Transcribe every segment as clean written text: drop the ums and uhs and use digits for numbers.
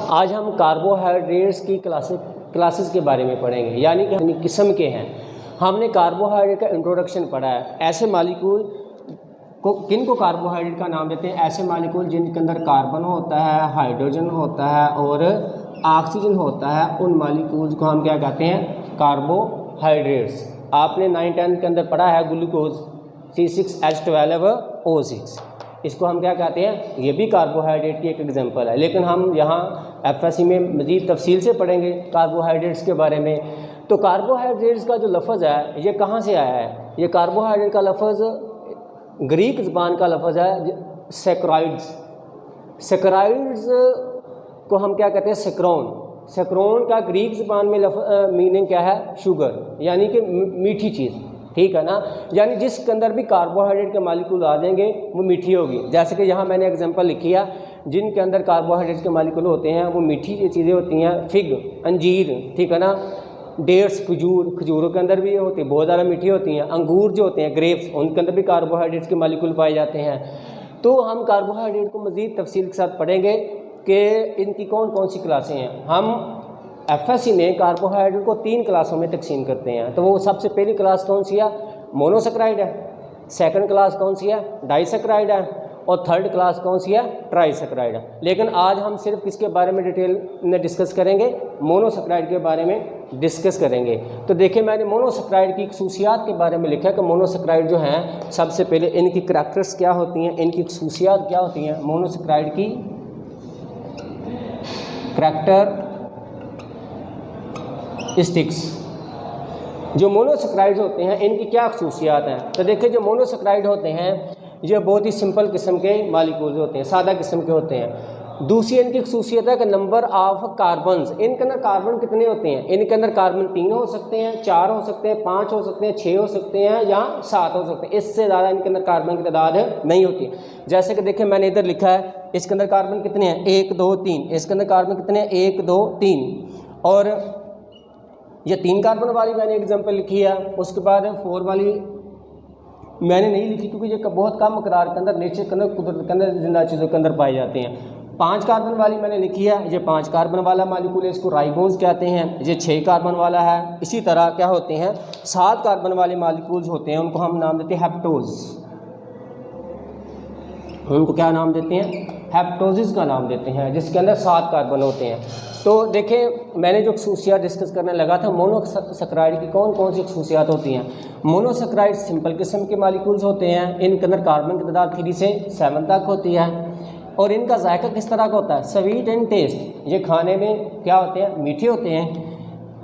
आज हम कार्बोहाइड्रेट्स की क्लासेस के बारे में पढ़ेंगे, यानी कि कितनी किस्म के हैं। हमने कार्बोहाइड्रेट का इंट्रोडक्शन पढ़ा है। ऐसे मालिक्यूल को किन को कार्बोहाइड्रेट का नाम देते हैं? ऐसे मालिक्यूल जिनके अंदर कार्बन होता है, हाइड्रोजन होता है और ऑक्सीजन होता है, उन मालिक्यूल्स को हम क्या कहते हैं? कार्बोहाइड्रेट्स। आपने 9-10 के अंदर पढ़ा है ग्लूकोज C6H12O6, इसको हम क्या कहते हैं? ये भी कार्बोहाइड्रेट की एक एग्जांपल है, लेकिन हम यहाँ एफएससी में मज़ीद तफसील से पढ़ेंगे कार्बोहाइड्रेट्स के बारे में। तो कार्बोहाइड्रेट्स का जो लफ्ज़ है ये कहाँ से आया है? ये कार्बोहाइड्रेट का लफ्ज़ ग्रीक ज़बान का लफ्ज़ है सैकराइड्स। सैकराइड्स को हम क्या कहते हैं? सेक्रोन। सेक्रोन का ग्रीक ज़बान में मीनिंग क्या है? शुगर, यानी कि मीठी चीज़, ठीक है ना। यानी जिसके अंदर भी कार्बोहाइड्रेट के मालिक्यूल आ जाएंगे वो मीठी होगी। जैसे कि यहाँ मैंने एग्जांपल लिखी है, जिनके अंदर कार्बोहाइड्रेट के मालिक्यूल होते हैं वो मीठी चीज़ें होती हैं। फिग, अंजीर, ठीक है ना, डेट्स, खजूरों के अंदर भी ये होती है, बहुत ज़्यादा मीठी होती हैं। अंगूर जो होते हैं, ग्रेप्स, उनके अंदर भी कार्बोहाइड्रेट्स के मालिक्यूल पाए जाते हैं। तो हम कार्बोहाइड्रेट को मज़ीद तफसील के साथ पढ़ेंगे कि इनकी कौन कौन सी क्लासें हैं। हम एफएससी में कार्बोहाइड्रेट को 3 क्लासों में तकसीम करते हैं। तो वो सबसे पहली क्लास कौन सी है? मोनोसेक्राइड है। सेकंड क्लास कौन सी है? डाइसेक्राइड है। और थर्ड क्लास कौन सी है? ट्राइसेक्राइड है। लेकिन आज हम सिर्फ किसके बारे में डिटेल में डिस्कस करेंगे? मोनोसेक्राइड के बारे में डिस्कस करेंगे। तो देखिए, मैंने मोनोसेक्राइड की खसूसियात के बारे में लिखा है कि मोनोसेक्राइड जो हैं, सबसे पहले इनकी करैक्टर्स क्या होती हैं, इनकी खसूसियात क्या होती हैं। मोनोसेक्राइड की करैक्टरिस्टिक्स, जो मोनोसेक्राइड होते हैं इनकी क्या खसूसियात हैं। तो देखिए, जो मोनोसेक्राइड होते हैं ये बहुत ही सिंपल किस्म के मालिक्यूल्स होते हैं, सादा किस्म के होते हैं। दूसरी इनकी खसूसियत है कि नंबर ऑफ कार्बन्स, इनके अंदर कार्बन कितने होते हैं? इनके अंदर कार्बन 3 हो सकते हैं, 4 हो सकते हैं, 5 हो सकते हैं, 6 हो सकते हैं या 7 हो सकते हैं। इससे ज़्यादा इनके अंदर कार्बन की तादाद नहीं होती। जैसे कि देखिए, मैंने इधर लिखा है, इसके अंदर कार्बन कितने हैं? 1 2 3। इसके अंदर कार्बन कितने हैं? 1 2 3। और ये 3 कार्बन वाली मैंने एग्जाम्पल लिखी है। उसके बाद 4 वाली मैंने नहीं लिखी क्योंकि ये बहुत कम मकदार के अंदर नेचर के अंदर, कुदरत के अंदर, जिंदा चीज़ों के अंदर पाए जाते हैं। 5 कार्बन वाली मैंने लिखी है, ये 5 कार्बन वाला मालिक्यूल है, इसको राइबोन्स कहते हैं। ये 6 कार्बन वाला है। इसी तरह क्या होते हैं? 7 कार्बन वाले मालिक्यूल्स होते हैं, उनको हम नाम देते हैं हेप्टोज। उनको क्या नाम देते हैं? हेप्टोजिस का नाम देते हैं, जिसके अंदर 7 कार्बन होते हैं। तो देखें, मैंने जो खसूसियात डिस्कस करने लगा था, मोनोसेक्राइड की कौन कौन सी खसूसियात होती हैं। मोनोसेक्राइड सिंपल किस्म के मालिक्यूल्स होते हैं, इनके अंदर कार्बन की तादाद 3 से 7 तक होती है। और इनका जायका किस तरह का होता है? Sweet and taste. ये खाने में क्या होते हैं? मीठे होते हैं।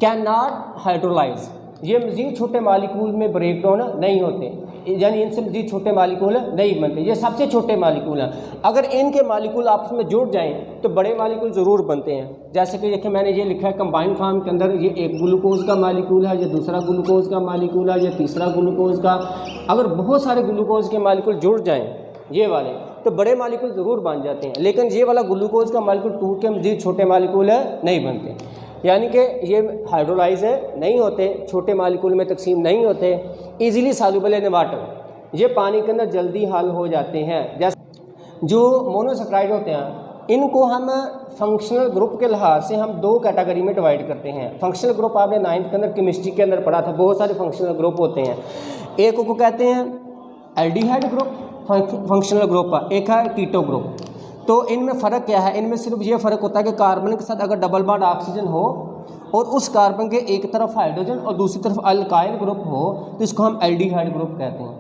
कैन नॉट हाइड्रोलाइज, ये मज़ीद छोटे मालिक्यूल में ब्रेक डाउन नहीं होते, यानी इनसे मज़ीद छोटे मालिक्यूल नहीं बनते। ये सबसे छोटे मालिक्यूल हैं। अगर इनके मालिक्यूल आपस में जुड़ जाएं तो बड़े मालिक्यूल ज़रूर बनते हैं। जैसे कि देखिए, मैंने ये लिखा है कंबाइंड फॉर्म के अंदर ये एक ग्लूकोज का मालिक्यूल है, ये दूसरा ग्लूकोज का मालिक्यूल है, ये तीसरा ग्लूकोज का। अगर बहुत सारे ग्लूकोज के मालिक्यूल जुड़ जाएँ ये वाले, तो बड़े मालिक्यूल ज़रूर बन जाते हैं। लेकिन ये वाला ग्लूकोज का मालिक्यूल टूट के मज़ीद छोटे मालिक्यूल नहीं बनते, यानी कि ये हाइड्रोलाइज नहीं होते, छोटे मालिक्यूल में तकसीम नहीं होते। इजीली सॉल्युबल इन वाटर, ये पानी के अंदर जल्दी हल हो जाते हैं। जैसे जो मोनोसेक्राइड होते हैं, इनको हम फंक्शनल ग्रुप के लिहाज से हम 2 कैटेगरी में डिवाइड करते हैं। फंक्शनल ग्रुप आपने 9th के अंदर केमिस्ट्री के अंदर पढ़ा था, बहुत सारे फंक्शनल ग्रुप होते हैं। एक को कहते हैं एल्डिहाइड ग्रुप, फंक्शनल ग्रुप का, एक है कीटो ग्रुप। तो इनमें फ़र्क क्या है? इनमें सिर्फ ये फ़र्क होता है कि कार्बन के साथ अगर डबल बॉन्ड ऑक्सीजन हो और उस कार्बन के एक तरफ हाइड्रोजन और दूसरी तरफ अल्काइल ग्रुप हो, तो इसको हम एल्डिहाइड ग्रुप कहते हैं।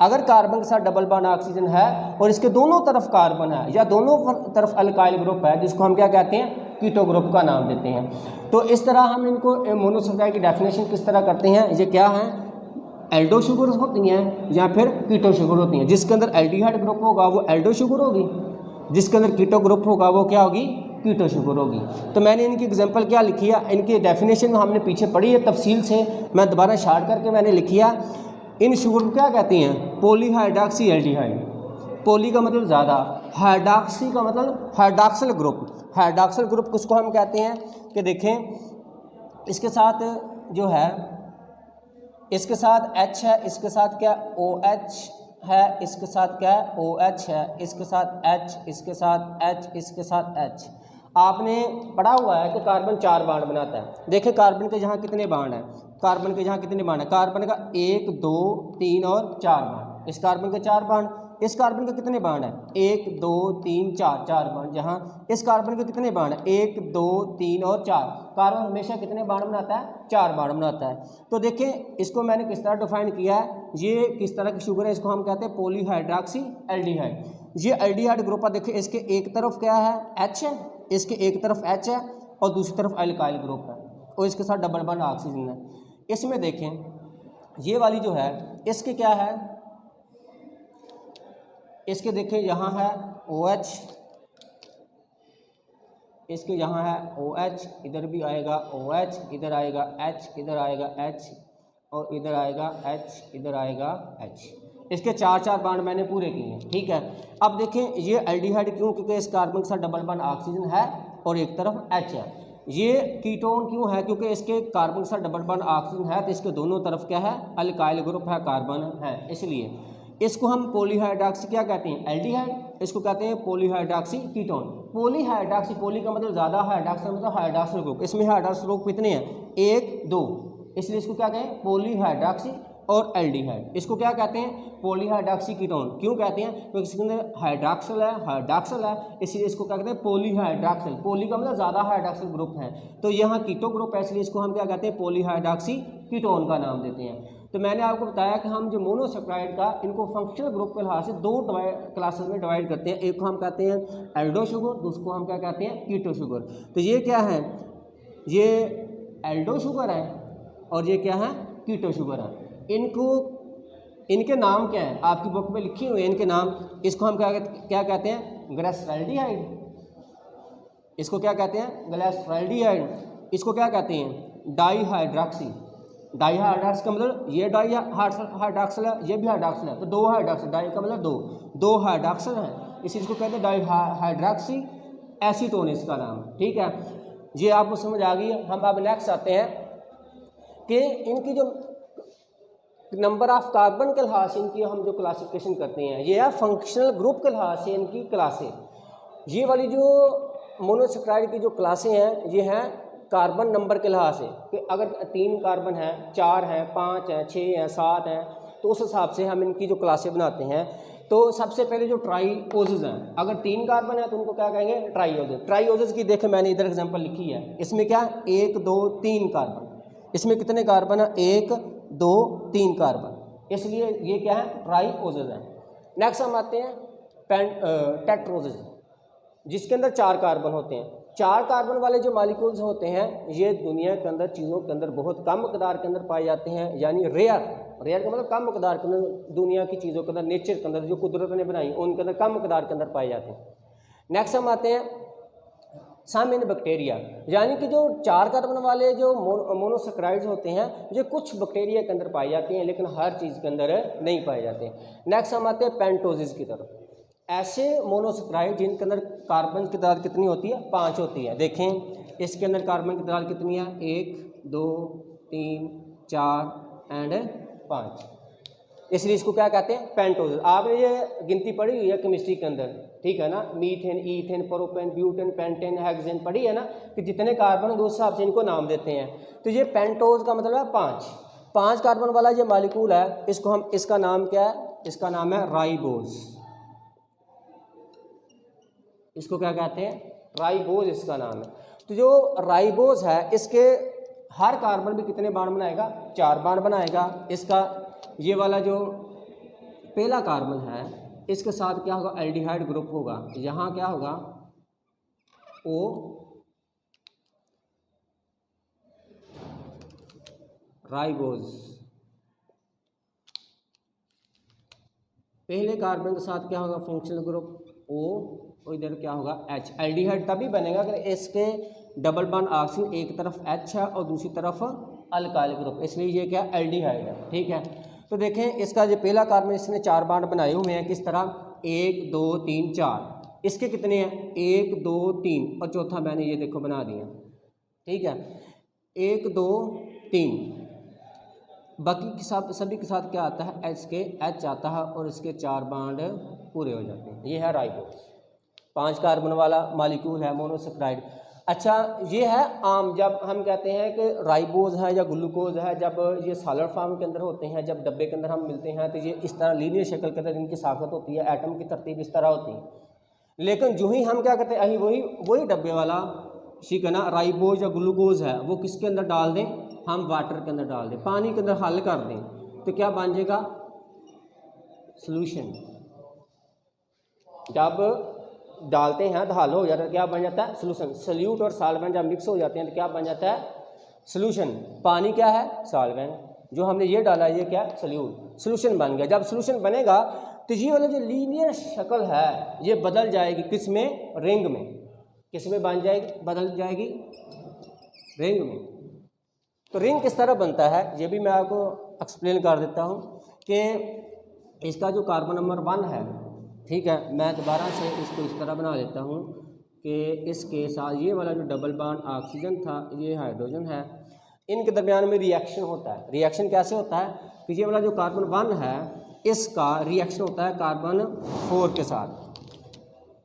अगर कार्बन के साथ डबल बॉन्ड ऑक्सीजन है और इसके दोनों तरफ कार्बन है या दोनों तरफ अल्काइल ग्रुप है, जिसको हम क्या कहते हैं? कीटो ग्रुप का नाम देते हैं। तो इस तरह हम इनको मोनोसेक्राइड की डेफिनेशन किस तरह करते हैं? ये क्या है? एल्डो शुगर होती हैं या फिर कीटो शुगर होती हैं। जिसके अंदर एल्डिहाइड ग्रुप होगा वो एल्डो शुगर होगी, जिसके अंदर कीटो ग्रुप होगा वो क्या होगी? कीटो शुगर होगी। तो मैंने इनकी एग्जांपल क्या लिखी है? इनकी डेफिनेशन हमने पीछे पढ़ी है तफसील से, मैं दोबारा शार्ट करके मैंने लिखी है। इन शुगर को क्या कहते हैं? पॉलीहाइड्रॉक्सी एल्डिहाइड। पॉली का मतलब ज़्यादा, हाइड्रॉक्सी का मतलब हाइड्रॉक्सिल ग्रुप। हाइड्रॉक्सिल ग्रुप किसको हम कहते हैं? कि देखें, इसके साथ जो है, इसके साथ H है, इसके साथ क्या OH है, इसके साथ क्या है OH है, इसके साथ H, इसके साथ H, इसके साथ H। आपने पढ़ा हुआ है कि कार्बन 4 बाड बनाता है। देखिए कार्बन के यहाँ कितने बाड हैं, कार्बन के यहाँ कितने बाड हैं, कार्बन का 1 2 3 और 4 बाड, इस कार्बन के 4 बाड, इस कार्बन के कितने बाड हैं, 1 2 3 4, 4 बाड, जहाँ इस कार्बन के कितने बाड हैं, 1 2 3 और 4। कार्बन हमेशा कितने बाड बनाता है, 4 बाड बनाता है। तो देखें इसको मैंने किस तरह डिफाइन किया है, ये किस तरह की शुगर है, इसको हम कहते हैं पॉलीहाइड्रॉक्सी एल्डिहाइड। ये एल्डिहाइड ग्रुप है, देखिए इसके एक तरफ क्या है, H है, इसके एक तरफ H है और दूसरी तरफ अल्काइल ग्रुप है और इसके साथ डबल बॉन्ड ऑक्सीजन है। इसमें देखें ये वाली जो है इसके क्या है, इसके देखें यहाँ है OH, इसके यहाँ है OH, इधर भी आएगा OH, इधर आएगा H, इधर आएगा H और इधर आएगा H, इधर आएगा H। इसके 4 बाड मैंने पूरे किए हैं, ठीक है। अब देखें ये एल्डिहाइड क्यों, क्योंकि इस कार्बन के साथ डबल बॉन्ड ऑक्सीजन है और एक तरफ H है। ये कीटोन क्यों है, क्योंकि इसके कार्बन के साथ डबल बॉन्ड ऑक्सीजन है तो इसके दोनों तरफ क्या है, अल्काइल ग्रुप है, कार्बन है, इसलिए इसको हम पॉलीहाइड्रॉक्सी क्या कहते हैं, एल्डिहाइड, इसको कहते हैं पॉलीहाइड्रॉक्सी कीटोन। पॉलीहाइड्रॉक्सी, पॉली का मतलब ज़्यादा, हाइड्रॉक्सी मतलब हाइड्रॉक्सिल ग्रुप, इसमें हाइड्रॉक्सिल ग्रुप कितने हैं, 1 2, इसलिए इसको क्या कहें पॉलीहाइड्रॉक्सी और एल्डिहाइड। इसको क्या कहते हैं, पॉलीहाइड्रॉक्सी कीटोन। क्यों कहते हैं, क्योंकि इसके अंदर हाइड्रॉक्सिल है, इसलिए इसको क्या कहते हैं पॉलीहाइड्रॉक्सिल। पॉली का मतलब ज़्यादा हाइड्रॉक्सिल ग्रुप है, तो यहाँ कीटो ग्रुप है, इसलिए इसको हम क्या कहते हैं पॉलीहाइड्रॉक्सी कीटोन का नाम देते हैं। तो मैंने आपको बताया कि हम जो मोनोसेक्राइड का इनको फंक्शनल ग्रुप के लिहाज से 2 क्लासेस में डिवाइड करते हैं। एक को हम कहते हैं एल्डो शुगर, दूसरे को हम क्या कहते हैं कीटो शुगर। तो ये क्या है, ये एल्डो शुगर है और ये क्या है कीटो शुगर है। इनको इनके नाम क्या है, आपकी बुक में लिखी हुई है इनके नाम। इसको हम क्या कहते हैं ग्लिसरॉल्डिहाइड, इसको क्या कहते हैं ग्लिसरॉल्डिहाइड। इसको क्या कहते हैं डाईहाइड्रॉक्सी। डाईहाइड्रॉक्सी का मतलब ये हाइड्रॉक्सिल है, ये भी हाइड्रॉक्सिल है, तो 2 हाइड्रॉक्सिल, डाई का मतलब 2 हाइड्रॉक्सिल हैं, इसी को कहते हैं डाईहाइड्रॉक्सी एसीटोन इसका नाम, ठीक है। ये आपको समझ आ गई है। हम अब नेक्स्ट आते हैं कि इनकी जो नंबर ऑफ कार्बन के लिहाज से इनकी हम जो क्लासिफिकेशन करते हैं, ये है फंक्शनल ग्रुप के लिहाज से इनकी क्लासें। ये वाली जो मोनोसेक्राइड की जो क्लासें हैं ये हैं कार्बन नंबर के लिहाज से, कि अगर 3 कार्बन हैं, 4 हैं, 5 हैं, 6 हैं, 7 हैं, तो उस हिसाब से हम इनकी जो क्लासें बनाते हैं। तो सबसे पहले जो ट्राईओजेज हैं, अगर 3 कार्बन है तो उनको क्या कहेंगे ट्राईओजेज। ट्राईओजेज की देखें मैंने इधर एग्जांपल लिखी है, इसमें क्या 1 2 3 कार्बन, इसमें कितने कार्बन है 1 2 3 कार्बन, इसलिए ये क्या है ट्राईओजेज है। नेक्स्ट हम आते हैं टेट्रोजेज, जिसके अंदर 4 कार्बन होते हैं। 4 कार्बन वाले जो मॉलिक्यूल्स होते हैं ये दुनिया के अंदर चीज़ों के अंदर बहुत कम मकदार के अंदर पाए जाते हैं, यानी रेयर का मतलब कम मकदार के अंदर, दुनिया की चीज़ों के अंदर, नेचर के अंदर जो कुदरत ने बनाई उनके अंदर कम मकदार के अंदर पाए जाते हैं। नेक्स्ट हम आते हैं सम इन बैक्टीरिया, यानी कि जो 4 कार्बन वाले जो मोनोसेक्राइड्स होते हैं ये कुछ बैक्टीरिया के अंदर पाए जाते हैं, लेकिन हर चीज़ के अंदर नहीं पाए जाते। नेक्स्ट हम आते हैं पेंटोजेज की तरफ, ऐसे मोनोसेक्राइड जिनके अंदर कार्बन की तादाद कितनी होती है 5 होती है। देखें इसके अंदर कार्बन की तादाद कितनी है 1 2 3 4 एंड 5, इसलिए इसको क्या कहते हैं पेंटोज। आपने ये गिनती पढ़ी हुई है केमिस्ट्री के अंदर, ठीक है ना, methane ethane propane butane pentane hexane पढ़ी है ना, कि जितने कार्बन उस हिसाब से इनको नाम देते हैं। तो ये पेंटोज का मतलब है 5 कार्बन वाला ये मॉलिक्यूल है, इसको हम, इसका नाम क्या है, इसका नाम है राइबोज। इसको क्या कहते हैं राइबोज, इसका नाम है। तो जो राइबोज है इसके हर कार्बन भी कितने बाण बनाएगा 4 बाण बनाएगा। इसका ये वाला जो पहला कार्बन है इसके साथ क्या होगा एल्डिहाइड ग्रुप होगा, यहाँ क्या होगा O राइबोज, पहले कार्बन के साथ क्या होगा फंक्शनल ग्रुप O और इधर क्या होगा H। एल्डिहाइड तभी बनेगा अगर इसके डबल बॉन्ड ऑक्सीजन एक तरफ H है और दूसरी तरफ अल्काइल ग्रुप, इसलिए ये क्या एल्डिहाइड है, ठीक है। तो देखें इसका जो पहला कार्बन इसने 4 बॉन्ड बनाए हुए हैं, किस तरह 1 2 3 4, इसके कितने हैं 1 2 3 और चौथा मैंने ये देखो बना दिया, ठीक है 1 2 3। बाकी के साथ सभी के साथ क्या आता है H आता है और इसके 4 बॉन्ड पूरे हो जाते हैं। ये है राइबोज, 5 कार्बन वाला मॉलिक्यूल है मोनोसेक्राइड। अच्छा, ये है आम, जब हम कहते हैं कि राइबोज है या ग्लूकोज है, जब ये सॉलिड फॉर्म के अंदर होते हैं, जब डब्बे के अंदर हम मिलते हैं तो ये इस तरह लीनियर शक्ल के अंदर इनकी साखत होती है, एटम की तरतीब इस तरह होती है। लेकिन जो ही हम क्या करते हैं, वही डब्बे वाला ठीक है ना, राइबोज या ग्लूकोज है, वो किसके अंदर डाल दें, हम वाटर के अंदर डाल दें, पानी के अंदर हल कर दें, तो क्या बन जाएगा, सॉल्यूशन। जब डालते हैं तो हल हो जाता है, क्या बन जाता है, सॉल्यूशन। सॉल्यूट और सॉल्वेंट जब मिक्स हो जाते हैं तो क्या बन जाता है, सॉल्यूशन। पानी क्या है, सॉल्वेंट, जो हमने ये डाला ये क्या, सॉल्यूट, सॉल्यूशन बन गया। जब सॉल्यूशन बनेगा तो ये वाला जो लीनियर शक्ल है ये बदल जाएगी, किस में, रिंग में। किस में बन जाएगी, बदल जाएगी, रिंग में। तो रिंग किस तरह बनता है ये भी मैं आपको एक्सप्लेन कर देता हूँ कि इसका जो कार्बन नंबर 1 है, ठीक है, मैं दोबारा से इसको इस तरह बना लेता हूँ कि इसके साथ ये वाला जो डबल बॉन्ड ऑक्सीजन था, ये हाइड्रोजन है, इनके दरमियान में रिएक्शन होता है। रिएक्शन कैसे होता है कि ये वाला जो कार्बन 1 है इसका रिएक्शन होता है कार्बन 4 के साथ,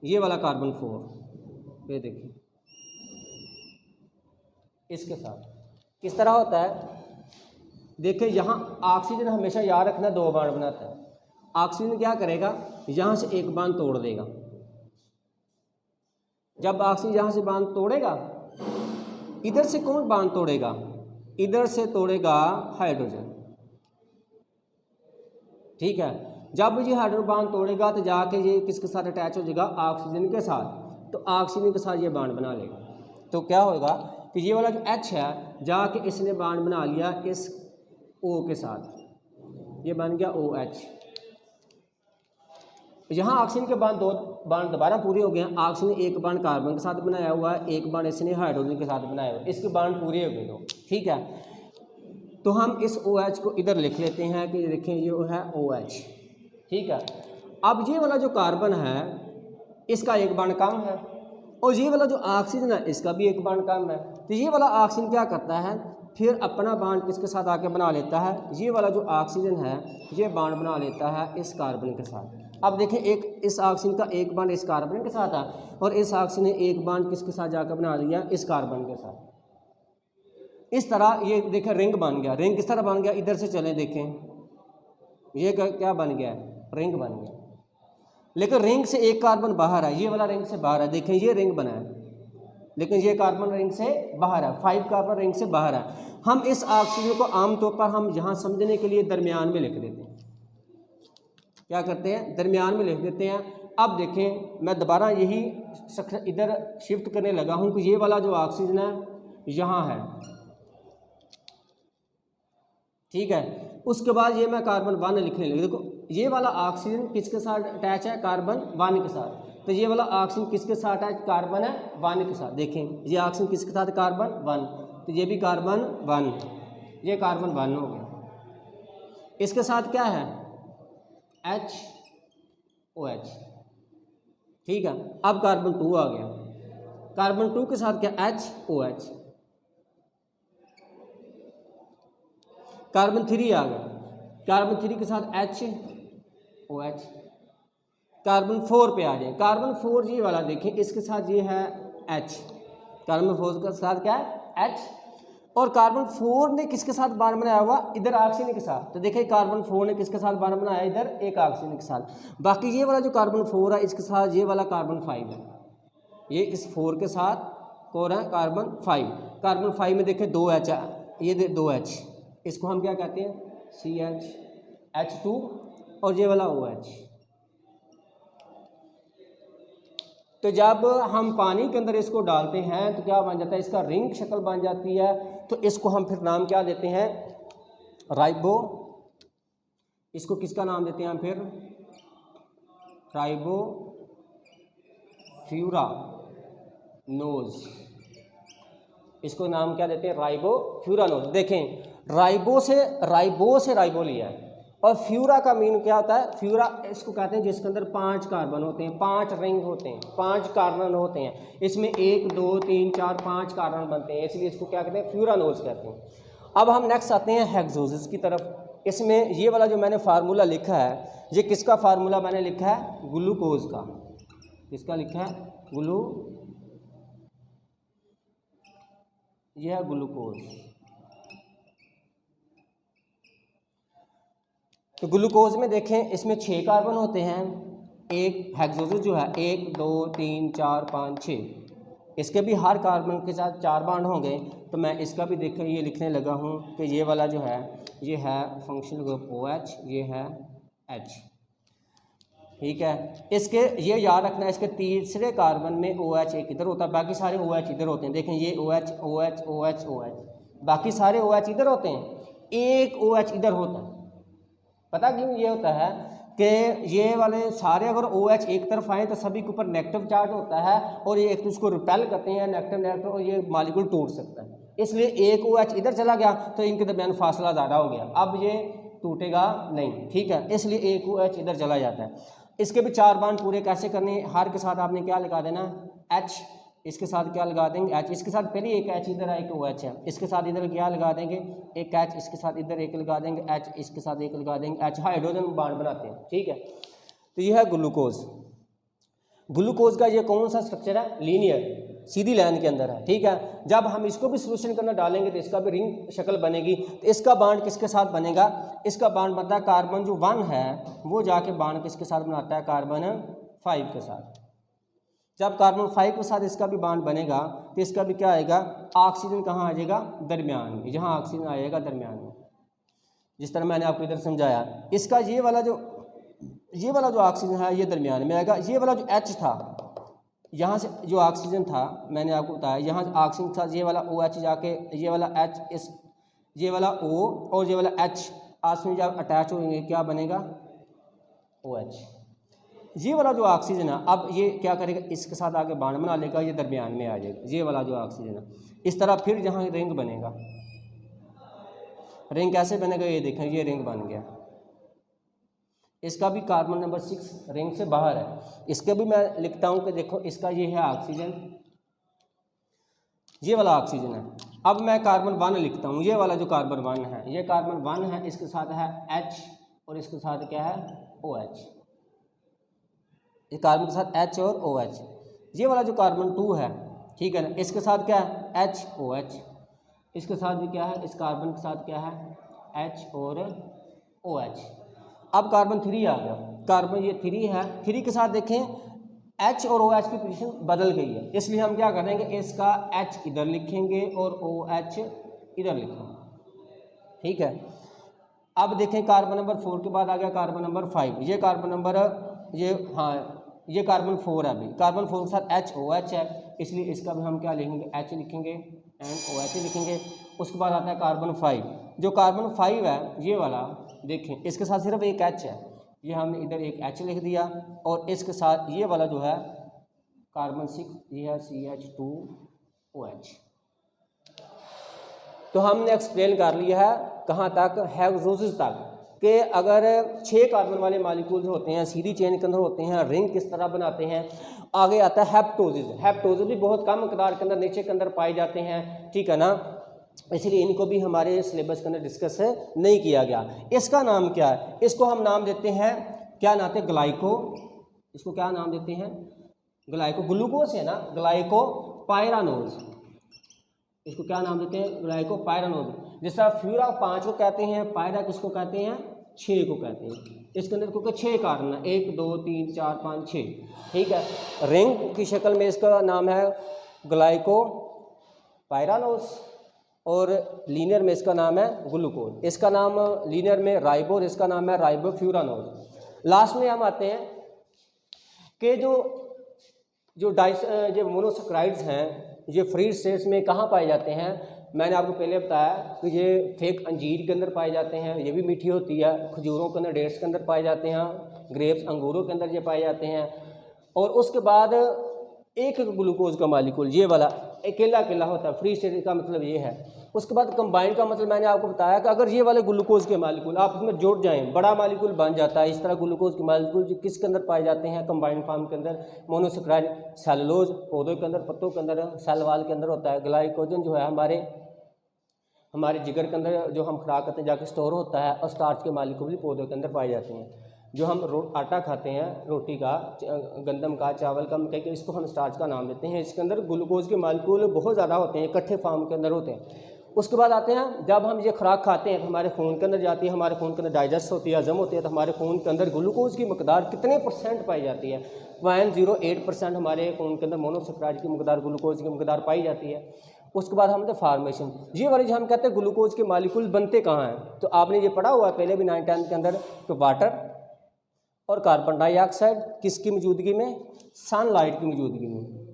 ये वाला कार्बन 4, ये देखिए इसके साथ किस तरह होता है। देखिए यहाँ ऑक्सीजन हमेशा याद रखना 2 बॉन्ड बनाता है। ऑक्सीजन क्या करेगा, यहाँ से एक बांध तोड़ देगा। जब ऑक्सीजन यहाँ से बांध तोड़ेगा, इधर से कौन बांध तोड़ेगा, इधर से तोड़ेगा हाइड्रोजन, ठीक है। जब ये हाइड्रोजन बांध तोड़ेगा तो जाके ये किसके साथ अटैच हो जाएगा, ऑक्सीजन के साथ, तो ऑक्सीजन के साथ ये बांध बना लेगा। तो क्या होगा कि ये वाला जो H है जाके इसने बांध बना लिया इस O के साथ, ये बन गया OH। यहाँ ऑक्सीजन के बांध 2 बांध दोबारा पूरे हो गए हैं। ऑक्सीजन एक बांध कार्बन के साथ बनाया हुआ है, एक बांध इसने हाइड्रोजन के साथ बनाया हुआ है, इसके बांध पूरे हो गए दो, ठीक है। तो हम इस OH को इधर लिख लेते हैं कि देखें ये है OH, ठीक है। अब ये वाला जो कार्बन है इसका एक बांध कम है और ये वाला जो ऑक्सीजन है इसका भी एक बांध कम है। तो ये वाला ऑक्सीजन क्या करता है, फिर अपना बांध किसके साथ आके बना लेता है, ये वाला जो ऑक्सीजन है ये बांध बना लेता है इस कार्बन के साथ। अब देखें एक इस ऑक्सीजन का एक बांध इस कार्बन के साथ है और इस ऑक्सीजन ने एक बांध किसके साथ जाकर बना लिया, इस कार्बन के साथ। इस तरह ये देखें रिंग बन गया। रिंग किस तरह बन गया, इधर से चलें देखें, ये क्या बन गया, रिंग बन गया। लेकिन रिंग से एक कार्बन बाहर है, ये वाला रिंग से बाहर है, देखें ये रिंग बना है लेकिन ये कार्बन रिंग से बाहर है, 5 कार्बन रिंग से बाहर है। हम इस ऑक्सीजन को आमतौर पर हम यहाँ समझने के लिए दरमियान में लिख देते हैं, क्या करते हैं, दरमियान में लिख देते हैं। अब देखें मैं दोबारा यही इधर शिफ्ट करने लगा हूँ कि ये वाला जो ऑक्सीजन है यहाँ है, ठीक है। उसके बाद ये मैं कार्बन 1 लिखने लगा। देखो ये वाला ऑक्सीजन किसके साथ अटैच है, कार्बन 1 के साथ। तो ये वाला ऑक्सीजन किसके साथ अटैच, कार्बन है 1 के साथ। देखें ये ऑक्सीजन किसके साथ, कार्बन 1, तो ये भी कार्बन 1, ये कार्बन 1 हो गया। इसके साथ क्या है, HOH, ठीक है। अब कार्बन 2 आ गया, कार्बन 2 के साथ क्या, HOH। कार्बन 3 आ गया, कार्बन 3 के साथ HOH। कार्बन 4 पे आ जाए, कार्बन 4 ये वाला देखें इसके साथ ये है H, कार्बन 4 के साथ क्या है, H। और कार्बन 4 ने किसके साथ बांध बनाया हुआ, इधर ऑक्सीजन के साथ। तो देखिए कार्बन 4 ने किसके साथ बांध बनाया, इधर एक ऑक्सीजन के साथ। बाकी ये वाला जो कार्बन 4 है इसके साथ ये वाला कार्बन 5 है, ये इस 4 के साथ कौन है, कार्बन 5। कार्बन 5 में देखें 2 H है, ये 2 H, इसको हम क्या कहते हैं, CH, H2 और ये वाला OH। तो जब हम पानी के अंदर इसको डालते हैं तो क्या बन जाता है, इसका रिंग शक्ल बन जाती है। तो इसको हम फिर नाम क्या देते हैं, राइबो। इसको किसका नाम देते हैं हम फिर, राइबो फ्यूरानोज। इसको नाम क्या देते हैं, राइबो फ्यूरानोज। देखें राइबो से राइबो लिया है और फ्यूरा का मीन क्या होता है, फ्यूरा इसको कहते हैं जिसके अंदर 5 कार्बन होते हैं, 5 रिंग होते हैं, 5 कार्बन होते हैं। इसमें 1 2 3 4 5 कार्बन बनते हैं, इसलिए इसको क्या कहते हैं, फ्यूरानोज कहते हैं। अब हम नेक्स्ट आते हैं हेक्सोसिस की तरफ। इसमें ये वाला जो मैंने फार्मूला लिखा है, ये किसका फार्मूला मैंने लिखा है, ग्लूकोज का। किसका लिखा है ग्लू, यह है ग्लूकोज। तो ग्लूकोज में देखें इसमें 6 कार्बन होते हैं, एक हेक्सोजन जो है 1 2 3 4 5 6, इसके भी हर कार्बन के साथ 4 बाड होंगे। तो मैं इसका भी देखें ये लिखने लगा हूँ कि ये वाला जो है ये है फंक्शनल ग्रुप OH, ये है H, ठीक है। इसके ये याद रखना है, इसके तीसरे कार्बन में OH एक इधर होता है, बाकी सारे OH इधर होते हैं। देखें ये OH OH OH OH, बाकी सारे OH इधर होते हैं, एक OH इधर होता है। पता क्यों ये होता है कि ये वाले सारे अगर OH एक तरफ आए तो सभी के ऊपर नेगेटिव चार्ज होता है और ये एक दूसरे को रिपेल करते हैं नेगेटिव नेगेटिव, और ये मॉलिक्यूल टूट सकता है। इसलिए एक OH इधर चला गया तो इनके दरमियान फासला ज़्यादा हो गया, अब ये टूटेगा नहीं, ठीक है। इसलिए एक OH इधर चला जाता है। इसके भी 4 बांड पूरे कैसे करने, हर के साथ आपने क्या लगा देना H, इसके साथ क्या लगा देंगे H, इसके साथ पहले एक H इधर एक OH है, इसके साथ इधर क्या लगा देंगे एक H, इसके साथ इधर एक लगा देंगे H, इसके साथ एक लगा देंगे H, हाइड्रोजन बांड बनाते हैं, ठीक है। तो ये है ग्लूकोज। ग्लूकोज का ये कौन सा स्ट्रक्चर है, लीनियर, सीधी लाइन के अंदर है, ठीक है। जब हम इसको भी सोल्यूशन करना डालेंगे तो इसका भी रिंग शक्ल बनेगी। तो इसका बांड किसके साथ बनेगा, इसका बांड बनता है कार्बन जो 1 है वो जाके बांड किसके साथ बनाता है कार्बन 5 के साथ। जब कार्बन 5 के साथ इसका भी बांड बनेगा तो इसका भी क्या आएगा, ऑक्सीजन कहाँ आ जाएगा दरमियान में, जहाँ ऑक्सीजन आएगा दरमियान में, जिस तरह मैंने आपको इधर समझाया। इसका ये वाला जो ऑक्सीजन है ये दरमियान में आएगा। ये वाला जो H था, यहाँ से जो ऑक्सीजन था मैंने आपको बताया, यहाँ ऑक्सीजन था, ये वाला OH जाके ये वाला H, इस ये वाला O और ये वाला H आपस में जब अटैच होंगे क्या बनेगा OH। ये वाला जो ऑक्सीजन है अब ये क्या करेगा, इसके साथ आके बांड बना लेगा, ये दरमियान में आ जाएगा, ये वाला जो ऑक्सीजन है। इस तरह फिर जहाँ रिंग बनेगा, रिंग कैसे बनेगा ये देखें, ये रिंग बन गया। इसका भी कार्बन नंबर 6 रिंग से बाहर है। इसके भी मैं लिखता हूँ कि देखो इसका ये है ऑक्सीजन, ये वाला ऑक्सीजन है। अब मैं कार्बन 1 लिखता हूँ, ये वाला जो कार्बन 1 है ये कार्बन 1 है, इसके साथ है H और इसके साथ क्या है OH, इस कार्बन के साथ H और OH। ये वाला जो कार्बन 2 है, ठीक है ना, इसके साथ क्या है HOH, इसके साथ भी क्या है, इस कार्बन के साथ क्या है H और OH। अब कार्बन 3 आ गया, कार्बन ये 3 है, 3 के साथ देखें H और OH की पोजीशन बदल गई है, इसलिए हम क्या करेंगे, इसका H इधर लिखेंगे और OH इधर लिखेंगे, ठीक है। अब देखें कार्बन नंबर 4 के बाद आ गया कार्बन नंबर 5, ये कार्बन नंबर ये कार्बन 4 है, अभी कार्बन 4 के साथ HOH है, इसलिए इसका भी हम क्या लिखेंगे H लिखेंगे एंड OH लिखेंगे। उसके बाद आता है कार्बन 5, जो कार्बन 5 है ये वाला देखें, इसके साथ सिर्फ एक H है, ये हमने इधर एक H लिख दिया, और इसके साथ ये वाला जो है कार्बन 6 ये है CH2OH। तो हमने एक्सप्लेन कर लिया है कहाँ तक, हेक्सोसिस तक, कि अगर 6 कार्बन वाले मॉलिक्यूल्स होते हैं सीधी चेन के अंदर होते हैं, रिंग किस तरह बनाते हैं। आगे आता है हेप्टोसिस, हेप्टोसिस भी बहुत कम मकदार के अंदर नीचे के अंदर पाए जाते हैं, ठीक है ना, इसलिए इनको भी हमारे सिलेबस के अंदर डिस्कस नहीं किया गया। इसका नाम क्या है, इसको हम नाम देते हैं, क्या नाम है ग्लाइको, इसको क्या नाम देते हैं ग्लाइको, ग्लूकोज है ना, ग्लाइकोपाइरानोज, इसको क्या नाम देते हैं ग्लाइकोपाइरानोज। जिस तरह फ्यूरा 5 को कहते हैं, पायरा किसको कहते हैं 6 को कहते हैं। इसके अंदर क्योंकि 6 कार्बन है, 1 2 3 4 5 6, ठीक है। रिंग की शक्ल में इसका नाम है ग्लाइकोपाइरानोज और लीनियर में इसका नाम है ग्लूकोज। इसका नाम लीनियर में राइबो, इसका नाम है राइबोफ्यूरानोज। लास्ट में हम आते हैं कि जो मोनोसैकराइड्स हैं ये फ्री स्टेट्स में कहाँ पाए जाते हैं। मैंने आपको पहले बताया कि ये फेक अंजीर के अंदर पाए जाते हैं, ये भी मीठी होती है, खजूरों के अंदर डेट्स के अंदर पाए जाते हैं, ग्रेप्स अंगूरों के अंदर ये पाए जाते हैं। और उसके बाद एक ग्लूकोज का मॉलिक्यूल ये वाला अकेला अकेला होता है, फ्री स्टेट का मतलब ये है। उसके बाद कंबाइंड का मतलब मैंने आपको बताया कि अगर ये वाले ग्लूकोज के मॉलिक्यूल आपस में जुड़ जाएं बड़ा मॉलिक्यूल बन जाता है। इस तरह ग्लूकोज के मॉलिक्यूल जो किसके अंदर पाए जाते हैं कंबाइंड फॉर्म के अंदर, मोनोसैकराइड सेलुलोज पौधों के अंदर, पत्तों के अंदर, सेल वाल के अंदर होता है। ग्लाइकोजन जो है हमारे जिगर के अंदर जो हम खुराक करते हैं जाके स्टोर होता है, और स्टार्च के मॉलिक्यूल भी पौधों के अंदर पाए जाते हैं। जो हम आटा खाते हैं रोटी का, गंदम का, चावल का, मकई का, इसको हम स्टार्च का नाम देते हैं। इसके अंदर ग्लूकोज के मालिक्यूल बहुत ज़्यादा होते हैं, इकट्ठे फॉर्म के अंदर होते हैं। उसके बाद आते हैं, जब हम ये खुराक खाते हैं तो हमारे खून के अंदर जाती है, हमारे खून के अंदर डाइजेस्ट होती है, हजम होती है, तो हमारे खून के अंदर ग्लूकोज की मकदार कितने % पाई जाती है? 0.08% हमारे खून के अंदर मोनोसेक्राइड की मकदार, ग्लूकोज की मकदार पाई जाती है। उसके बाद हम फॉर्मेशन, ये वाली जो हम कहते हैं ग्लूकोज के मालिक्यूल बनते कहाँ हैं, तो आपने ये पढ़ा हुआ है पहले भी 9th-10th के अंदर, तो वाटर और कार्बन डाइऑक्साइड किसकी मौजूदगी में? सनलाइट की मौजूदगी में।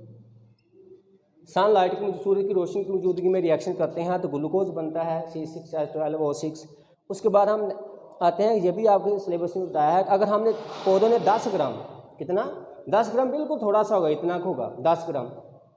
सनलाइट की, सूर्य की रोशनी की मौजूदगी में रिएक्शन करते हैं तो ग्लूकोज बनता है C6H12O6। उसके बाद हम आते हैं, ये भी आपके सिलेबस में बताया है, अगर हमने पौधों ने 10 ग्राम, कितना? 10 ग्राम, बिल्कुल थोड़ा सा होगा, इतना होगा 10 ग्राम,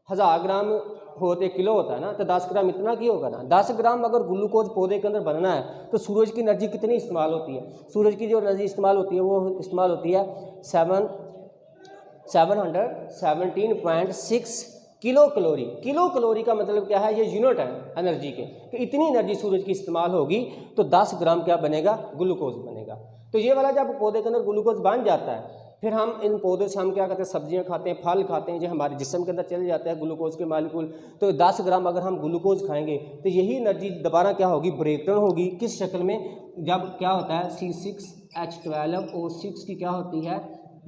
1000 ग्राम होते किलो होता है ना, तो 10 ग्राम इतना की होगा ना। 10 ग्राम अगर ग्लूकोज पौधे के अंदर बनना है तो सूरज की एनर्जी कितनी इस्तेमाल होती है? सूरज की जो एनर्जी इस्तेमाल होती है वो इस्तेमाल होती है 717.6 किलो कैलोरी। किलो कैलोरी का मतलब क्या है? ये यूनिट है एनर्जी के, कि इतनी एनर्जी सूरज की इस्तेमाल होगी तो 10 ग्राम क्या बनेगा? ग्लूकोज बनेगा। तो ये वाला जब पौधे के अंदर ग्लूकोज बन जाता है, फिर हम इन पौधे से हम क्या करते हैं? सब्जियां खाते हैं, फल खाते हैं, जो हमारे जिस्म के अंदर चले जाते हैं ग्लूकोज के मालिक्यूल। तो 10 ग्राम अगर हम ग्लूकोज खाएंगे तो यही एनर्जी दोबारा क्या होगी? ब्रेकडाउन होगी। किस शक्ल में? जब क्या होता है C6H12O6 की क्या होती है?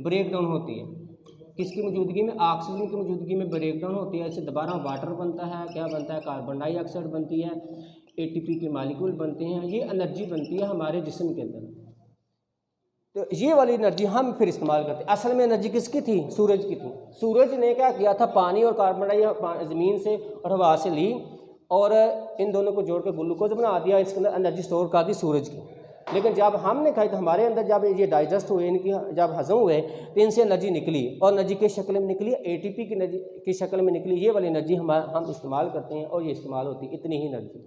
ब्रेकडाउन होती है। किसकी मौजूदगी में? ऑक्सीजन की मौजूदगी में ब्रेकडाउन होती है। इससे दोबारा वाटर बनता है, क्या बनता है? कार्बन डाइऑक्साइड बनती है, ATP के मालिक्यूल बनते हैं, ये एनर्जी बनती है हमारे जिस्म के अंदर। तो ये वाली एनर्जी हम फिर इस्तेमाल करते हैं। असल में एनर्जी किसकी थी? सूरज की थी। सूरज ने क्या किया था? पानी और कार्बन डाइऑक्साइड ज़मीन से और हवा से ली और इन दोनों को जोड़ कर ग्लूकोज बना दिया, इसके अंदर एनर्जी स्टोर कर दी सूरज की। लेकिन जब हमने खाई तो हमारे अंदर जब ये डाइजेस्ट हुए, इनकी जब हजम हुए तो इनसे एनर्जी निकली, और एनर्जी किस शक्ल में निकली? ATP की एनर्जी की शक्ल में निकली। ये वाली एनर्जी हम इस्तेमाल करते हैं और ये इस्तेमाल होती है, इतनी ही एनर्जी।